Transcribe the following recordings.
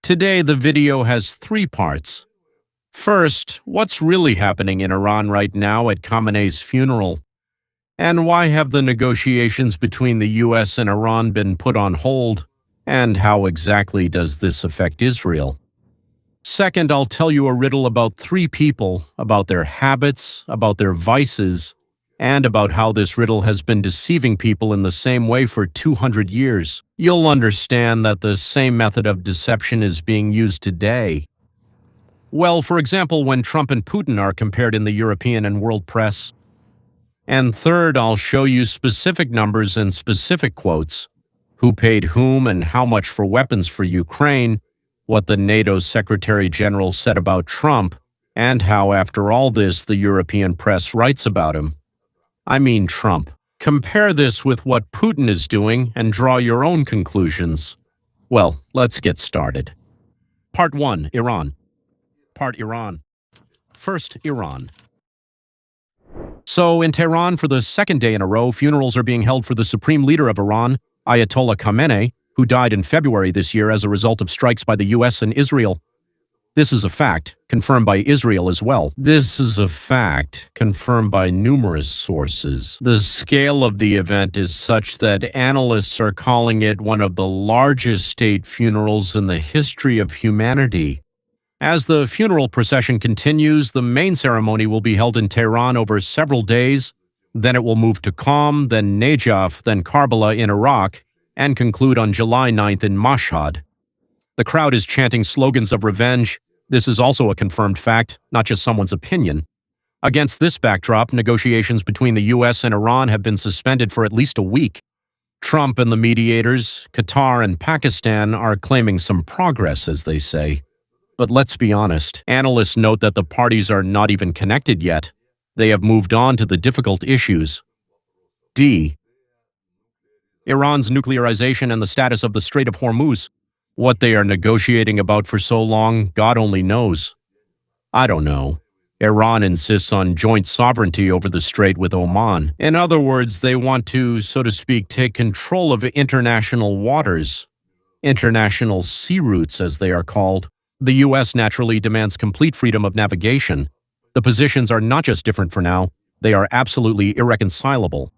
Today, the video has three parts. First, what's really happening in Iran right now at Khamenei's funeral? And why have the negotiations between the US and Iran been put on hold? And how exactly does this affect Israel? Second, I'll tell you a riddle about three people, about their habits, about their vices, and about how this riddle has been deceiving people in the same way for 200 years. You'll understand that the same method of deception is being used today. Well, for example, when Trump and Putin are compared in the European and world press. And third, I'll show you specific numbers and specific quotes, who paid whom and how much for weapons for Ukraine, what the NATO Secretary General said about Trump, and how, after all this, the European press writes about him. I mean Trump. Compare this with what Putin is doing and draw your own conclusions. Well, let's get started. Part 1. Iran. Part Iran. First, Iran. So, in Tehran, for the second day in a row, funerals are being held for the supreme leader of Iran, Ayatollah Khamenei, who died in February this year as a result of strikes by the US and Israel. This is a fact, confirmed by Israel as well. This is a fact, confirmed by numerous sources. The scale of the event is such that analysts are calling it one of the largest state funerals in the history of humanity. As the funeral procession continues, the main ceremony will be held in Tehran over several days. Then it will move to Qom, then Najaf, then Karbala in Iraq, and conclude on July 9th in Mashhad. The crowd is chanting slogans of revenge. This is also a confirmed fact, not just someone's opinion. Against this backdrop, negotiations between the US and Iran have been suspended for at least a week. Trump and the mediators, Qatar and Pakistan, are claiming some progress, as they say. But let's be honest, analysts note that the parties are not even connected yet. They have moved on to the difficult issues. D. Iran's nuclearization and the status of the Strait of Hormuz. What they are negotiating about for so long, God only knows. I don't know. Iran insists on joint sovereignty over the strait with Oman. In other words, they want to, so to speak, take control of international waters. International sea routes, as they are called. The US naturally demands complete freedom of navigation. The positions are not just different for now, they are absolutely irreconcilable.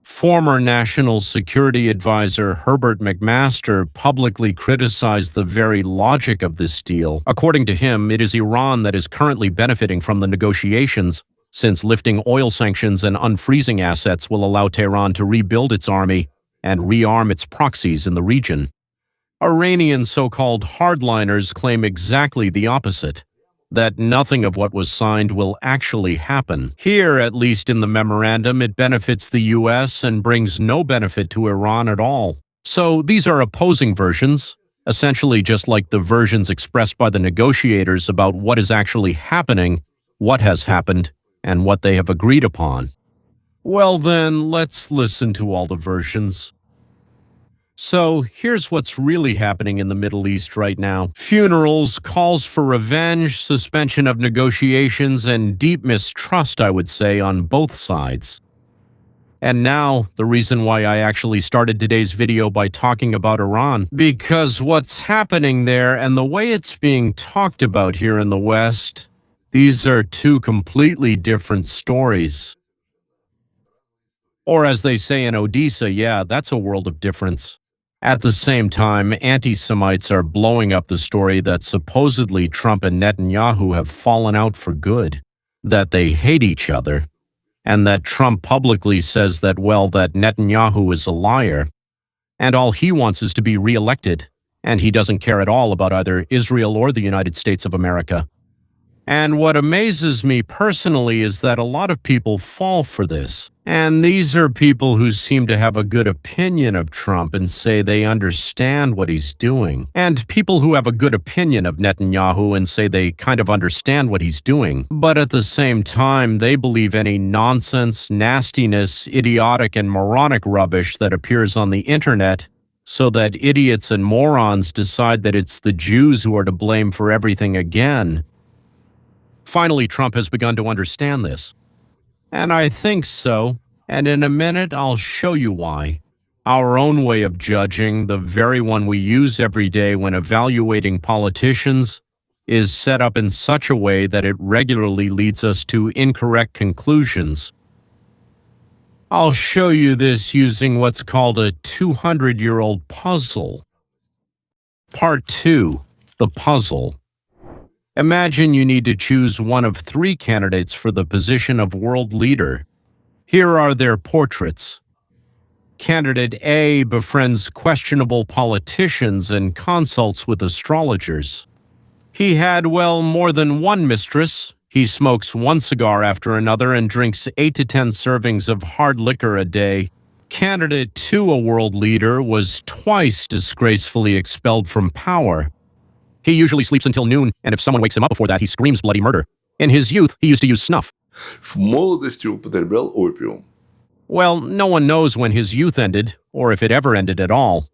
Former National Security Advisor Herbert McMaster publicly criticized the very logic of this deal. According to him, it is Iran that is currently benefiting from the negotiations, since lifting oil sanctions and unfreezing assets will allow Tehran to rebuild its army and rearm its proxies in the region. Iranian so-called hardliners claim exactly the opposite, that nothing of what was signed will actually happen. Here, at least in the memorandum, it benefits the US and brings no benefit to Iran at all. So these are opposing versions, essentially just like the versions expressed by the negotiators about what is actually happening, what has happened, and what they have agreed upon. Well then, let's listen to all the versions. So, here's what's really happening in the Middle East right now. Funerals, calls for revenge, suspension of negotiations, and deep mistrust, I would say, on both sides. And now, the reason why I actually started today's video by talking about Iran, because what's happening there and the way it's being talked about here in the West, these are two completely different stories. Or as they say in Odisha, yeah, that's a world of difference. At the same time, anti-Semites are blowing up the story that supposedly Trump and Netanyahu have fallen out for good, that they hate each other, and that Trump publicly says that, well, that Netanyahu is a liar, and all he wants is to be re-elected, and he doesn't care at all about either Israel or the United States of America. And what amazes me personally is that a lot of people fall for this. And these are people who seem to have a good opinion of Trump and say they understand what he's doing. And people who have a good opinion of Netanyahu and say they kind of understand what he's doing. But at the same time, they believe any nonsense, nastiness, idiotic, and moronic rubbish that appears on the internet, so that idiots and morons decide that it's the Jews who are to blame for everything again. Finally, Trump has begun to understand this. And I think so, and in a minute I'll show you why. Our own way of judging, the very one we use every day when evaluating politicians, is set up in such a way that it regularly leads us to incorrect conclusions. I'll show you this using what's called a 200-year-old puzzle. Part 2. The puzzle. Imagine you need to choose one of 3 candidates for the position of world leader. Here are their portraits. Candidate A befriends questionable politicians and consults with astrologers. He had, more than one mistress. He smokes one cigar after another and drinks 8 to 10 servings of hard liquor a day. Candidate 2, a world leader, was twice disgracefully expelled from power. He usually sleeps until noon, and if someone wakes him up before that, he screams bloody murder. In his youth, he used to use snuff. В молодости употреблял опиум. Well, no one knows when his youth ended, or if it ever ended at all.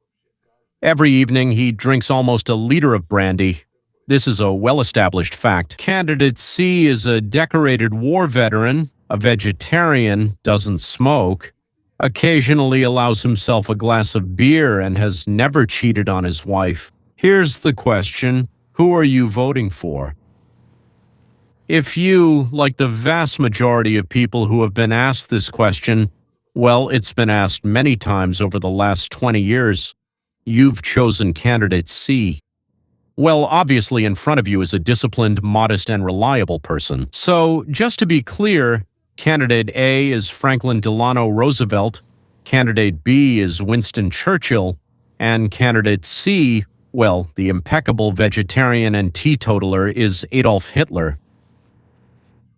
Every evening, he drinks almost a liter of brandy. This is a well-established fact. Candidate C is a decorated war veteran, a vegetarian, doesn't smoke, occasionally allows himself a glass of beer, and has never cheated on his wife. Here's the question: who are you voting for? If you, like the vast majority of people who have been asked this question, well, it's been asked many times over the last 20 years, you've chosen candidate C. Well, obviously in front of you is a disciplined, modest, and reliable person. So, just to be clear, candidate A is Franklin Delano Roosevelt, candidate B is Winston Churchill, and candidate C, well, the impeccable vegetarian and teetotaler, is Adolf Hitler.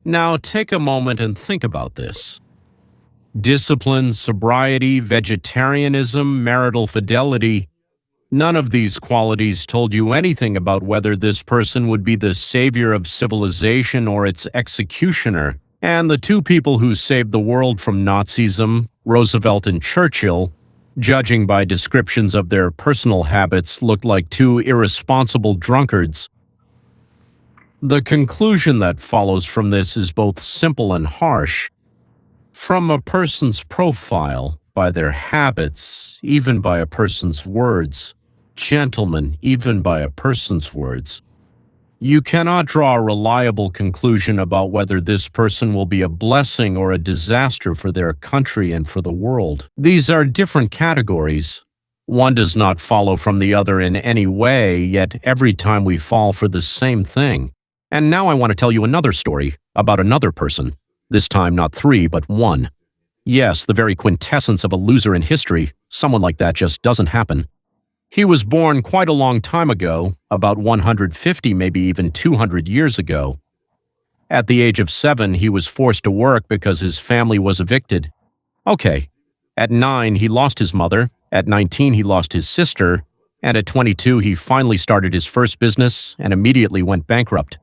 Now, take a moment and think about this. Discipline, sobriety, vegetarianism, marital fidelity. None of these qualities told you anything about whether this person would be the savior of civilization or its executioner. And the 2 people who saved the world from Nazism, Roosevelt and Churchill, judging by descriptions of their personal habits, looked like 2 irresponsible drunkards. The conclusion that follows from this is both simple and harsh. From a person's profile, by their habits, even by a person's words, gentlemen, even by a person's words, you cannot draw a reliable conclusion about whether this person will be a blessing or a disaster for their country and for the world. These are different categories. One does not follow from the other in any way, yet every time we fall for the same thing. And now I want to tell you another story about another person. This time not 3, but 1. Yes, the very quintessence of a loser in history. Someone like that just doesn't happen. He was born quite a long time ago, about 150, maybe even 200 years ago. At the age of 7, he was forced to work because his family was evicted. Okay, at 9, he lost his mother, at 19, he lost his sister, and at 22, he finally started his first business and immediately went bankrupt.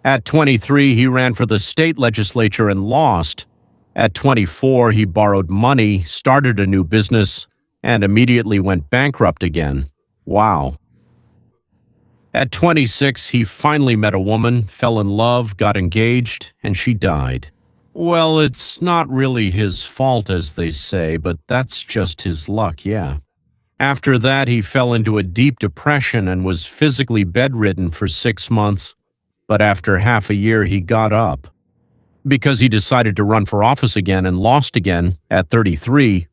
At 23, he ran for the state legislature and lost. At 24, he borrowed money, started a new business, and immediately went bankrupt again. Wow. At 26, he finally met a woman, fell in love, got engaged, and she died. Well, it's not really his fault, as they say, but that's just his luck, yeah. After that, he fell into a deep depression and was physically bedridden for 6 months. But after half a year, he got up. Because he decided to run for office again and lost again at 31.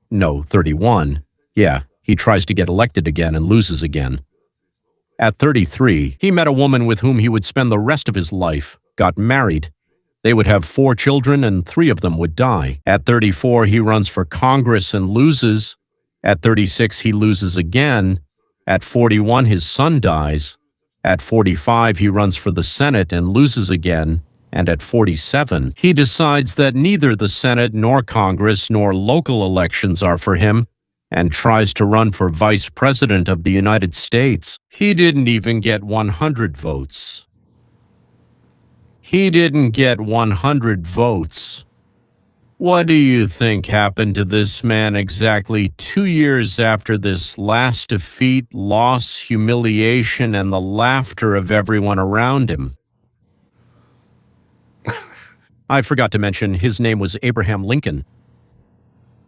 Yeah, he tries to get elected again and loses again. At 33, he met a woman with whom he would spend the rest of his life, got married. They would have 4 children and 3 of them would die. At 34, he runs for Congress and loses. At 36, he loses again. At 41, his son dies. At 45, he runs for the Senate and loses again. And at 47, he decides that neither the Senate nor Congress nor local elections are for him and tries to run for Vice President of the United States. He didn't even get 100 votes. He didn't get 100 votes. What do you think happened to this man exactly 2 years after this last defeat, loss, humiliation, and the laughter of everyone around him? I forgot to mention his name was Abraham Lincoln.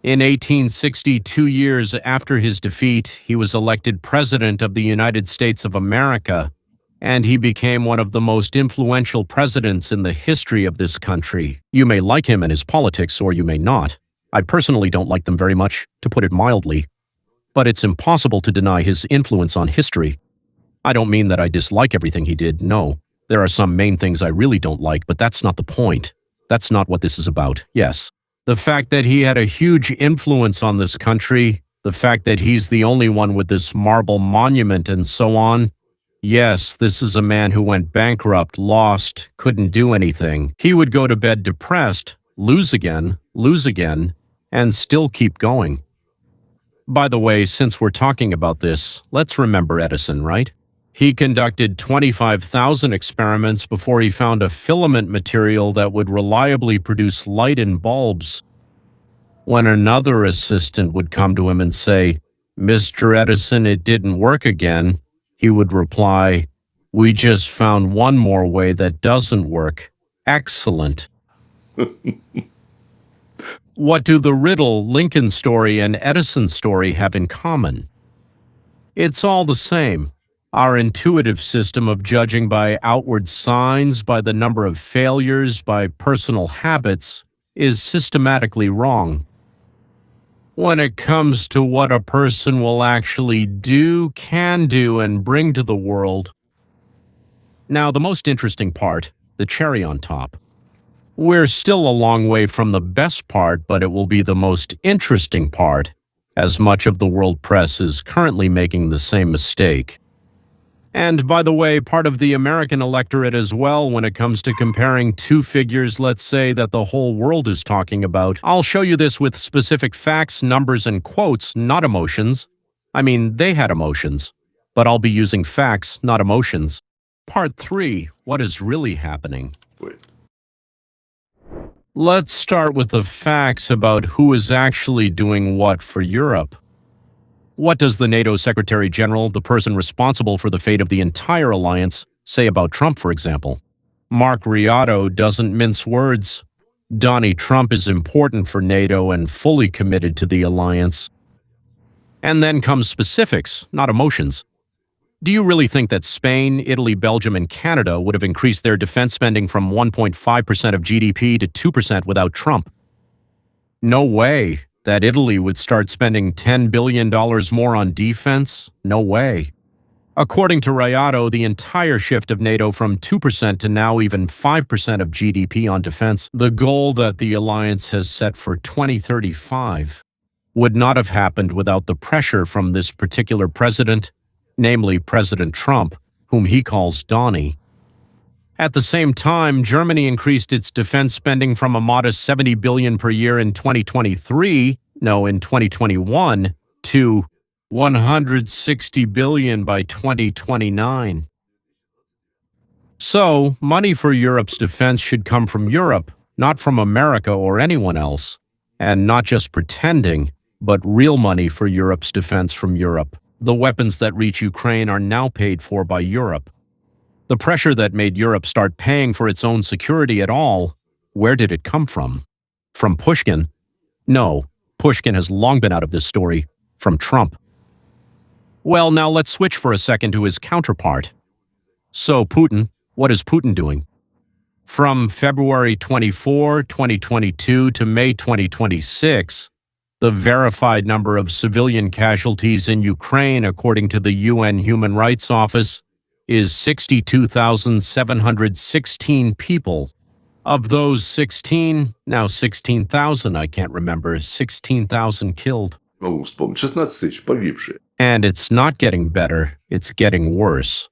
In 1860, 2 years after his defeat, he was elected President of the United States of America, and he became one of the most influential presidents in the history of this country. You may like him and his politics, or you may not. I personally don't like them very much, to put it mildly. But it's impossible to deny his influence on history. I don't mean that I dislike everything he did, no. There are some main things I really don't like, but that's not the point. That's not what this is about, yes. The fact that he had a huge influence on this country, the fact that he's the only one with this marble monument and so on. Yes, this is a man who went bankrupt, lost, couldn't do anything. He would go to bed depressed, lose again, and still keep going. By the way, since we're talking about this, let's remember Edison, right? He conducted 25,000 experiments before he found a filament material that would reliably produce light in bulbs. When another assistant would come to him and say, "Mr. Edison, it didn't work again," he would reply, "We just found one more way that doesn't work. Excellent." What do the Riddle, Lincoln story, and Edison story have in common? It's all the same. Our intuitive system of judging by outward signs, by the number of failures, by personal habits, is systematically wrong. When it comes to what a person will actually do, can do, and bring to the world. Now, the most interesting part, the cherry on top. We're still a long way from the best part, but it will be the most interesting part, as much of the world press is currently making the same mistake. And by the way, part of the American electorate as well when it comes to comparing two figures, let's say, that the whole world is talking about. I'll show you this with specific facts, numbers, and quotes, not emotions. I mean, they had emotions, but I'll be using facts, not emotions. Part 3, what is really happening? Wait. Let's start with the facts about who is actually doing what for Europe. What does the NATO Secretary General, the person responsible for the fate of the entire alliance, say about Trump, for example? Mark Riotto doesn't mince words. Donnie Trump is important for NATO and fully committed to the alliance. And then comes specifics, not emotions. Do you really think that Spain, Italy, Belgium, and Canada would have increased their defense spending from 1.5% of GDP to 2% without Trump? No way. That Italy would start spending $10 billion more on defense? No way. According to Riotto, the entire shift of NATO from 2% to now even 5% of GDP on defense, the goal that the alliance has set for 2035, would not have happened without the pressure from this particular president, namely President Trump, whom he calls Donnie. At the same time, Germany increased its defense spending from a modest $70 billion per year in 2021, to $160 billion by 2029. So, money for Europe's defense should come from Europe, not from America or anyone else. And not just pretending, but real money for Europe's defense from Europe. The weapons that reach Ukraine are now paid for by Europe. The pressure that made Europe start paying for its own security at all, where did it come from? From Pushkin? No, Pushkin has long been out of this story. From Trump. Well, now let's switch for a second to his counterpart. So Putin, what is Putin doing? From February 24, 2022 to May 2026, the verified number of civilian casualties in Ukraine, according to the UN Human Rights Office, is 62,716 people. Of those 16,000, I can't remember, 16,000 killed. Могу вспомнить. 16 тысяч погибшие. And it's not getting better, it's getting worse.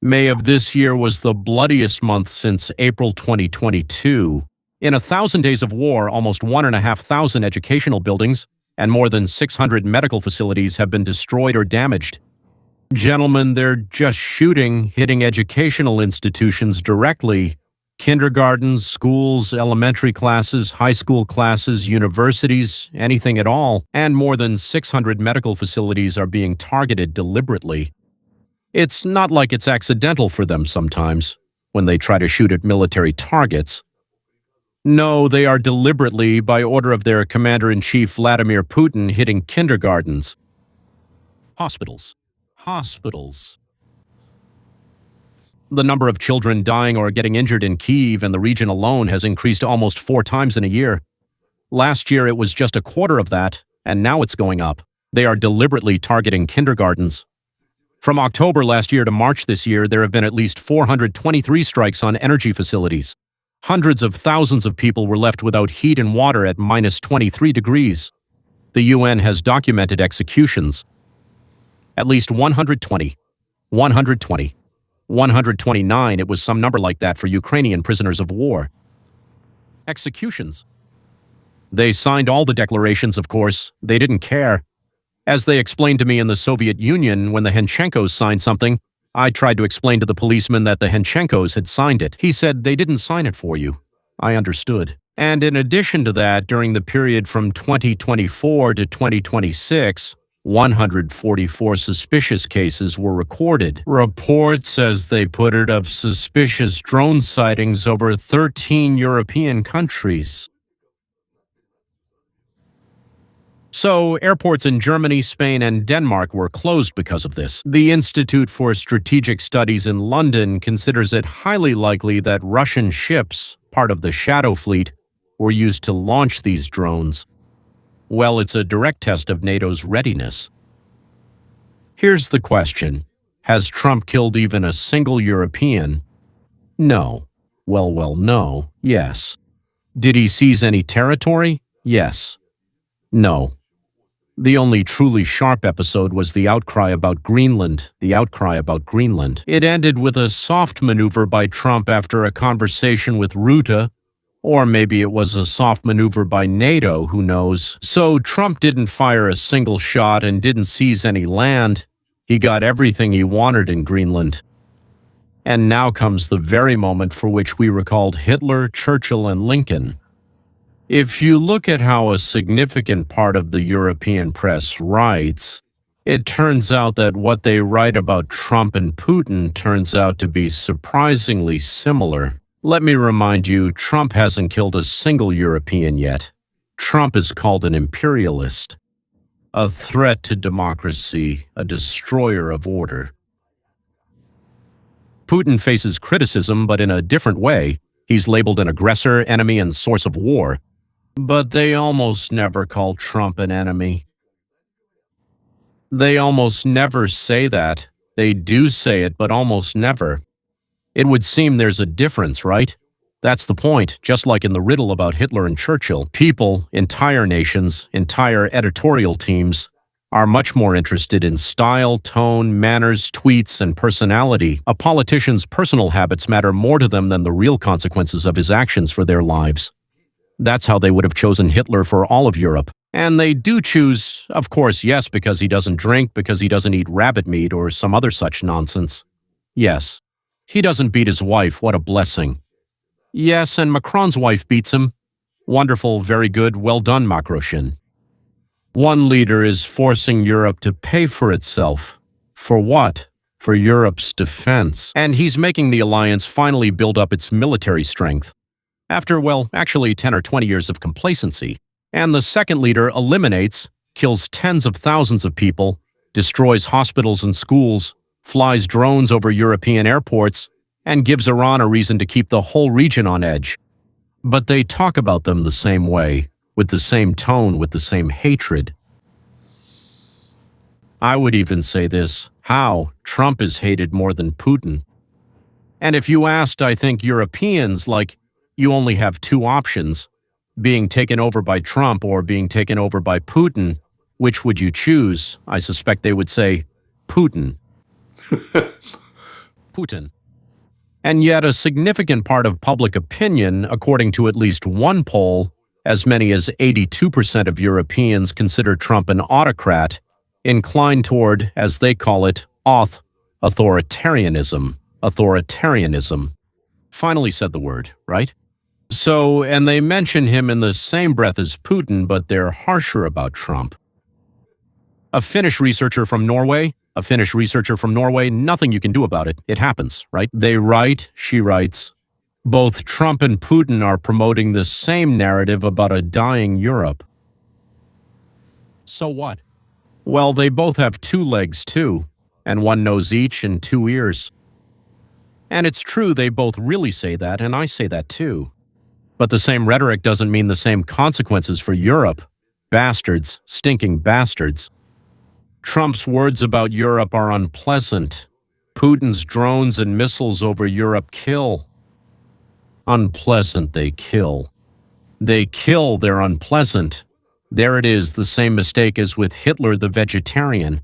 May of this year was the bloodiest month since April 2022. In 1,000 days of war, almost 1,500 educational buildings and more than 600 medical facilities have been destroyed or damaged. Gentlemen, they're just hitting educational institutions directly. Kindergartens, schools, elementary classes, high school classes, universities, anything at all. And more than 600 medical facilities are being targeted deliberately. It's not like it's accidental for them sometimes, when they try to shoot at military targets. No, they are deliberately, by order of their commander-in-chief Vladimir Putin, hitting kindergartens, hospitals, hospitals. The number of children dying or getting injured in Kyiv and the region alone has increased almost 4 times in a year. Last year, it was just a quarter of that, and now it's going up. They are deliberately targeting kindergartens. From October last year to March this year, there have been at least 423 strikes on energy facilities. Hundreds of thousands of people were left without heat and water at minus 23 degrees. The UN has documented executions. At least 120, 129, it was some number like that for Ukrainian prisoners of war. Executions. They signed all the declarations, of course. They didn't care. As they explained to me in the Soviet Union, when the Henchenkos signed something, I tried to explain to the policeman that the Henchenkos had signed it. He said, they didn't sign it for you. I understood. And in addition to that, during the period from 2024 to 2026, 144 suspicious cases were recorded. Reports, as they put it, of suspicious drone sightings over 13 European countries. So, airports in Germany, Spain, and Denmark were closed because of this. The Institute for Strategic Studies in London considers it highly likely that Russian ships, part of the Shadow Fleet, were used to launch these drones. Well, it's a direct test of NATO's readiness. Here's the question. Has Trump killed even a single European? No. Well, no. Yes. Did he seize any territory? Yes. No. The only truly sharp episode was the outcry about Greenland. It ended with a soft maneuver by Trump after a conversation with Rutte, or maybe it was a soft maneuver by NATO, who knows. So Trump didn't fire a single shot and didn't seize any land. He got everything he wanted in Greenland. And now comes the very moment for which we recalled Hitler, Churchill, and Lincoln. If you look at how a significant part of the European press writes, it turns out that what they write about Trump and Putin turns out to be surprisingly similar. Let me remind you, Trump hasn't killed a single European yet. Trump is called an imperialist, a threat to democracy, a destroyer of order. Putin faces criticism, but in a different way. He's labeled an aggressor, enemy, and source of war. But they almost never call Trump an enemy. They almost never say that. They do say it, but almost never. It would seem there's a difference, right? That's the point. Just like in the riddle about Hitler and Churchill, people, entire nations, entire editorial teams, are much more interested in style, tone, manners, tweets, and personality. A politician's personal habits matter more to them than the real consequences of his actions for their lives. That's how they would have chosen Hitler for all of Europe. And they do choose, of course, yes, because he doesn't drink, because he doesn't eat rabbit meat, or some other such nonsense. Yes. He doesn't beat his wife, what a blessing. Yes, and Macron's wife beats him. Wonderful, very good, well done, Macrochin. One leader is forcing Europe to pay for itself. For what? For Europe's defense. And he's making the alliance finally build up its military strength. After, well, actually 10 or 20 years of complacency. And the second leader eliminates, kills tens of thousands of people, destroys hospitals and schools, flies drones over European airports, and gives Iran a reason to keep the whole region on edge. But they talk about them the same way, with the same tone, with the same hatred. I would even say this, how Trump is hated more than Putin. And if you asked, I think, Europeans, like, you only have two options, being taken over by Trump or being taken over by Putin, which would you choose? I suspect they would say, Putin. Putin. And yet a significant part of public opinion, according to at least one poll, as many as 82% of Europeans consider Trump an autocrat, inclined toward, as they call it, authoritarianism. Authoritarianism. Finally said the word, right? So, and they mention him in the same breath as Putin, but they're harsher about Trump. A Finnish researcher from Norway, nothing you can do about it. It happens, right? They write, she writes, Both Trump and Putin are promoting the same narrative about a dying Europe. So what? Well, they both have two legs too, and one nose each and two ears. And it's true they both really say that, and I say that too. But the same rhetoric doesn't mean the same consequences for Europe. Bastards, stinking bastards. Trump's words about Europe are unpleasant. Putin's drones and missiles over Europe kill. Unpleasant, they kill. They kill, they're unpleasant. There it is, the same mistake as with Hitler the vegetarian.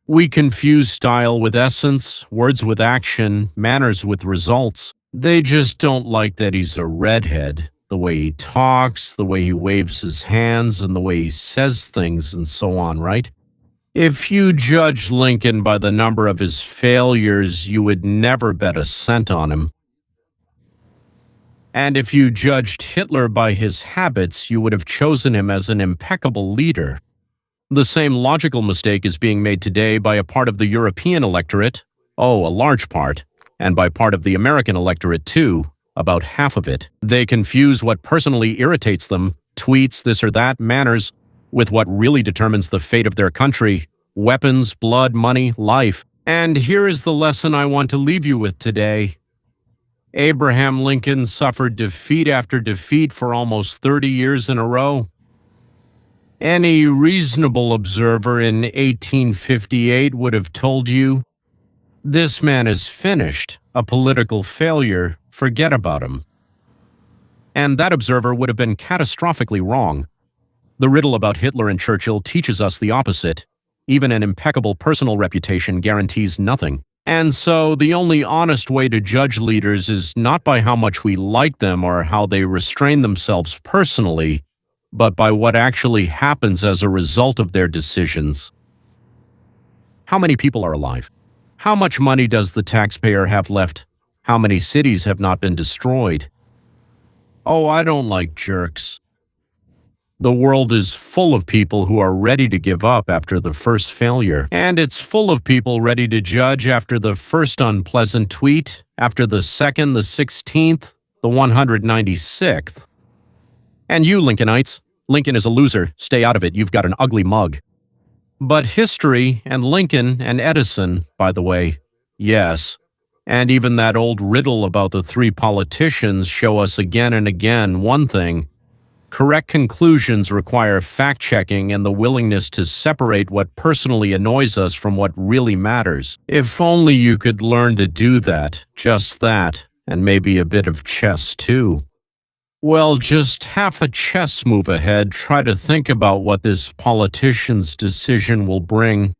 We confuse style with essence, words with action, manners with results. They just don't like that he's a redhead. The way he talks, the way he waves his hands, and the way he says things, and so on, right? If you judge Lincoln by the number of his failures, you would never bet a cent on him. And if you judged Hitler by his habits, you would have chosen him as an impeccable leader. The same logical mistake is being made today by a part of the European electorate, a large part, and by part of the American electorate too, about half of it. They confuse what personally irritates them, tweets, this or that, manners, with what really determines the fate of their country: weapons, blood, money, life. And here is the lesson I want to leave you with today. Abraham Lincoln suffered defeat after defeat for almost 30 years in a row. Any reasonable observer in 1858 would have told you, this man is finished, a political failure, forget about him. And that observer would have been catastrophically wrong. The riddle about Hitler and Churchill teaches us the opposite. Even an impeccable personal reputation guarantees nothing. And so the only honest way to judge leaders is not by how much we like them or how they restrain themselves personally, but by what actually happens as a result of their decisions. How many people are alive? How much money does the taxpayer have left? How many cities have not been destroyed? I don't like jerks. The world is full of people who are ready to give up after the first failure. And it's full of people ready to judge after the first unpleasant tweet, after the second, the 16th, the 196th. And you, Lincolnites, Lincoln is a loser. Stay out of it. You've got an ugly mug. But history and Lincoln and Edison, by the way, yes. And even that old riddle about the three politicians show us again and again one thing. Correct conclusions require fact-checking and the willingness to separate what personally annoys us from what really matters. If only you could learn to do that, just that, and maybe a bit of chess too. Well, just half a chess move ahead, try to think about what this politician's decision will bring.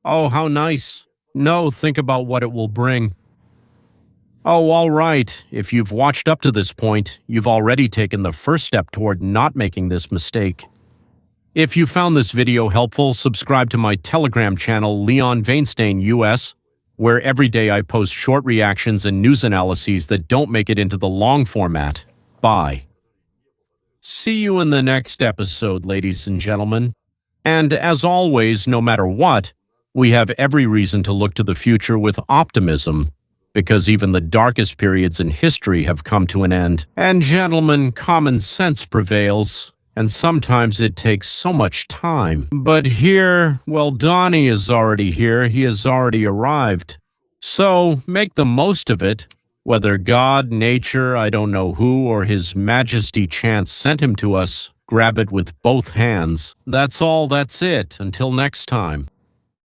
Oh, how nice. No, think about what it will bring. Oh, all right. If you've watched up to this point, you've already taken the first step toward not making this mistake. If you found this video helpful, subscribe to my Telegram channel, Leon Vainstein US, where every day I post short reactions and news analyses that don't make it into the long format. Bye. See you in the next episode, ladies and gentlemen. And as always, no matter what, we have every reason to look to the future with optimism, because even the darkest periods in history have come to an end. And gentlemen, common sense prevails, and sometimes it takes so much time. But here, well, Donnie is already here, he has already arrived. So, make the most of it. Whether God, nature, I don't know who, or His Majesty chance sent him to us, grab it with both hands. That's all, that's it. Until next time.